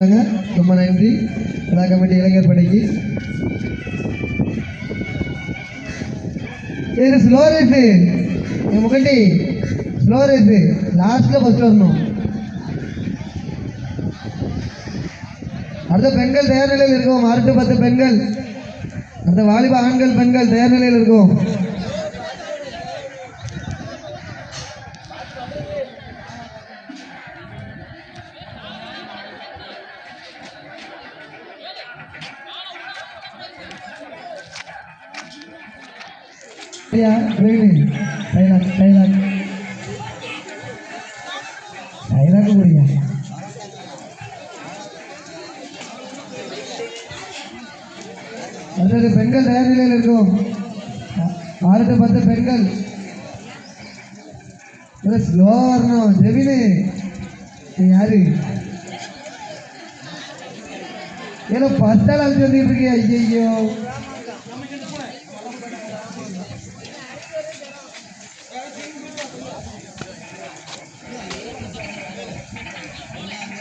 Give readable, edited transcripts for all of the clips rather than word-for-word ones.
ரொம்ப நன்றி விழா கமிட்டி இளைஞர் படைக்கு. இது ஸ்லோ ரேஸு முகண்டி, ஸ்லோ ரேஸு லாஸ்ட்டில் ஃபஸ்ட் வரணும். அடுத்த பெண்கள் தயார் நிலையில் இருக்கும். 6 to 10 பெண்கள், அடுத்த வாலிப ஆண்கள் பெண்கள் தயார் நிலையில் இருக்கும். அடுத்தது பெண்கள் தயார் நிலையில் இருக்கும். 6 to 10 பெண்கள். ஸ்லோவா வரணும். ஜெபினு யாரு ஏதோ 10 ஆள் சொல்லிட்டு இருக்கே. ஐயோ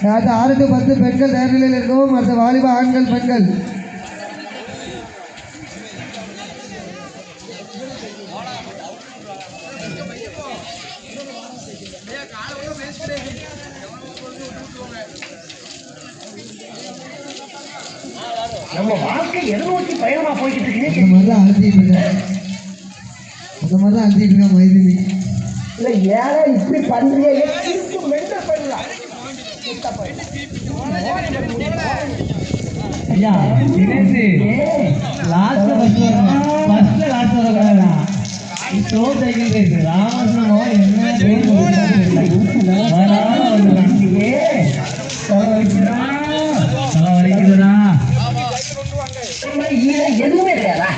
அடுத்த 6 to 10 பெண்கள் தயார் நிலையில் இருக்கும். அடுத்த வாலிப ஆண்கள் பெண்கள். நம்ம வாழ்க்கை எதை நோக்கி பயணமா போய்கிட்டு இருக்கீங்க? அந்த மாதிரி தான் அழுத்திட்டு இருக்கா மைதிலி. இல்ல ஏழை இப்படி பண்றீங்க? ஐயா லாஸ்ட்ல லாஸ்ட் வரக்கூடாதா? ஸ்லோ சைக்கிள் ரேஸ் ராமகிருஷ்ணன் என்ன எதுவுமே கிடையாதா?